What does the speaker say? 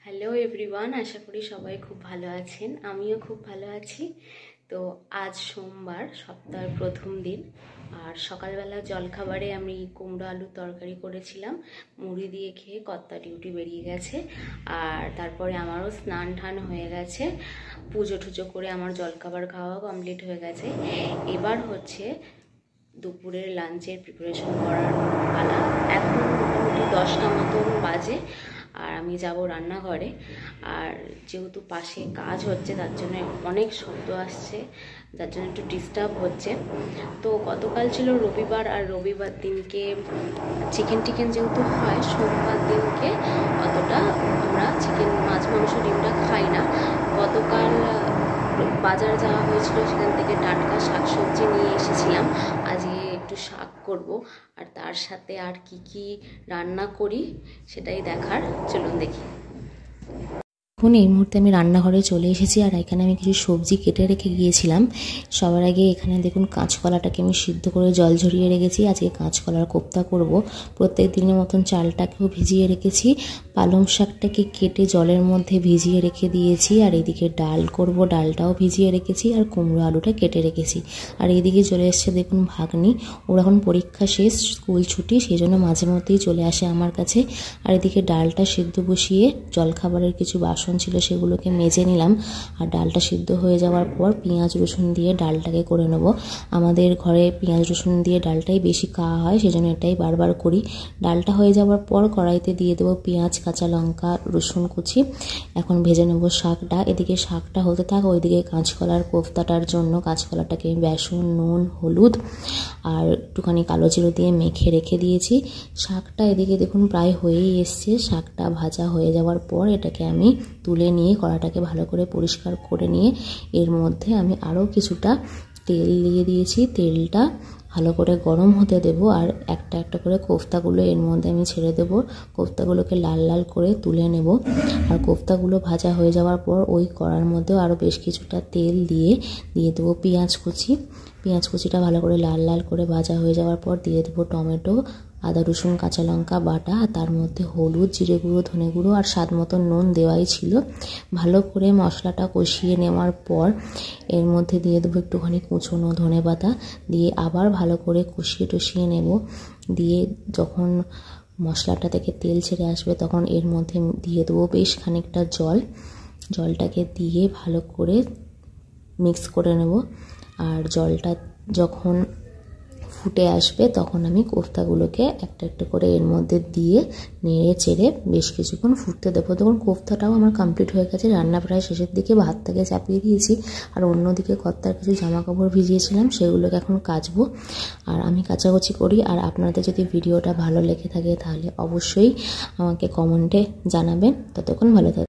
Hello everyone, আশা করি সবাই খুব ভালো আছেন। আমিও খুব ভালো আছি। তো আজ সোমবার, সপ্তাহের প্রথম দিন। আর সকালবেলা জলখাবারে আমি কুমড়ো আলুর তরকারি করেছিলাম। মুড়ি দিয়ে খেয়ে কর্তা ডিউটি বেরিয়ে গেছে। আর তারপরে আমারও স্নান টান হয়ে গেছে, পুজো টুজো করে আমার জলখাবার খাওয়া কমপ্লিট হয়ে গেছে। এবার হচ্ছে দুপুরের লাঞ্চের প্রিপারেশন করার পালা। এখন মোটামুটি 10টা মতন বাজে আর আমি যাব রান্নাঘরে। আর যেহেতু পাশে কাজ হচ্ছে তার জন্য অনেক শব্দ আসছে, যার জন্য একটু ডিস্টার্ব হচ্ছে। তো গতকাল ছিল রবিবার, আর রবিবার দিনকে চিকেন যেহেতু হয়, সোমবার দিনকে অতটা আমরা চিকেন, মাছ, মাংস, ডিমটা খাই না। গতকাল বাজার যাওয়া হয়েছিল, সেখান থেকে টাটকা শাকসবজি নিয়ে এসেছিলাম। আজকে একটু শাক করব, আর তার সাথে আর কি রান্না করি সেটাই দেখার। চলুন দেখি। এখন এই মুহূর্তে আমি রান্নাঘরে চলে এসেছি, আর এখানে আমি কিছু সবজি কেটে রেখে গিয়েছিলাম। সবার আগে এখানে দেখুন কাঁচকলাটাকে আমি সিদ্ধ করে জল ঝরিয়ে রেখেছি। আজকে কাঁচকলার কোপ্তা করব। প্রত্যেক দিনের মতন চালটাকেও ভিজিয়ে রেখেছি, পালং শাকটাকে কেটে জলের মধ্যে ভিজিয়ে রেখে দিয়েছি। আর এদিকে ডাল করব, ডালটাও ভিজিয়ে রেখেছি, আর কুমড়ো আলুটা কেটে রেখেছি। আর এদিকে চলে এসছে দেখুন ভাগ্নি, ওর এখন পরীক্ষা শেষ, স্কুল ছুটি, সেই জন্য মাঝে মধ্যেই চলে আসে আমার কাছে। আর এদিকে ডালটা সিদ্ধ বসিয়ে জলখাবারের কিছু বাসন ছিল সেগুলোকে মেজে নিলাম। আর ডালটা সিদ্ধ হয়ে যাওয়ার পর পেঁয়াজ রসুন দিয়ে ডালটাকে করে নেব। আমাদের ঘরে পেঁয়াজ রসুন দিয়ে ডালটাই বেশি খাওয়া হয়, সেজন্য এটাই বারবার করি। ডালটা হয়ে যাওয়ার পর কড়াইতে দিয়ে দেবো পেঁয়াজ, কাঁচা লঙ্কা, রসুন কুচি। এখন ভেজে নেব শাকটা। এদিকে শাকটা হতে থাক, ওইদিকে কাঁচকলার কোফতাটার জন্য কাঁচকলাটাকে বেসন, নুন, হলুদ আর একটুখানি কালো জিরে দিয়ে মেখে রেখে দিয়েছি। শাকটা এদিকে দেখুন প্রায় হয়েই এসছে। শাকটা ভাজা হয়ে যাওয়ার পর এটাকে আমি তুলে নিয়ে কড়াটাকে ভালো করে পরিষ্কার করে নিয়ে এর মধ্যে আমি আরও কিছুটা তেল দিয়ে দিয়েছি। তেলটা ভালো করে গরম হতে দেব, আর একটা একটা করে কোফতাগুলো এর মধ্যে আমি ছেড়ে দেব। কোফতাগুলোকে লাল লাল করে তুলে নেব। আর কোফতাগুলো ভাজা হয়ে যাওয়ার পর ওই কড়ার মধ্যেও আরও বেশ কিছুটা তেল দিয়ে দেবো পেঁয়াজ কুচি। পেঁয়াজ কুচিটা ভালো করে লাল লাল করে ভাজা হয়ে যাওয়ার পর দিয়ে দেবো টমেটো, আদা রসুন কাঁচা লঙ্কা বাটা, তার মধ্যে হলুদ, জিরে গুঁড়ো, ধনে গুঁড়ো আর স্বাদ মতো নুন দেওয়াই ছিল। ভালো করে মশলাটা কষিয়ে নেওয়ার পর এর মধ্যে দিয়ে দেবো একটুখানি কুচনো ধনে পাতা, দিয়ে আবার ভালো করে কষিয়ে নেব। দিয়ে যখন মশলাটা থেকে তেল ছেড়ে আসবে তখন এর মধ্যে দিয়ে দেবো বেশ খানিকটা জল। জলটাকে দিয়ে ভালো করে মিক্স করে নেব। আর জলটা যখন ফুটে আসবে তখন আমি কোফতাগুলোকে একটা একটা করে এর মধ্যে দিয়ে নেড়ে চেড়ে বেশ কিছুক্ষণ ফুটতে দেবো। তখন কোফতাটাও আমার কমপ্লিট হয়ে গেছে, রান্না প্রায় শেষের দিকে, ভাতটাকে চাপিয়ে দিয়েছি। আর অন্যদিকে কর্তার কিছু জামা কাপড় ভিজিয়েছিলাম, সেগুলোকে এখন কাচবো। আর আমি কাচাকুচি করি। আর আপনাদের যদি ভিডিওটা ভালো লেগে থাকে তাহলে অবশ্যই আমাকে কমেন্টে জানাবেন। ততক্ষণ ভালো থাকবেন।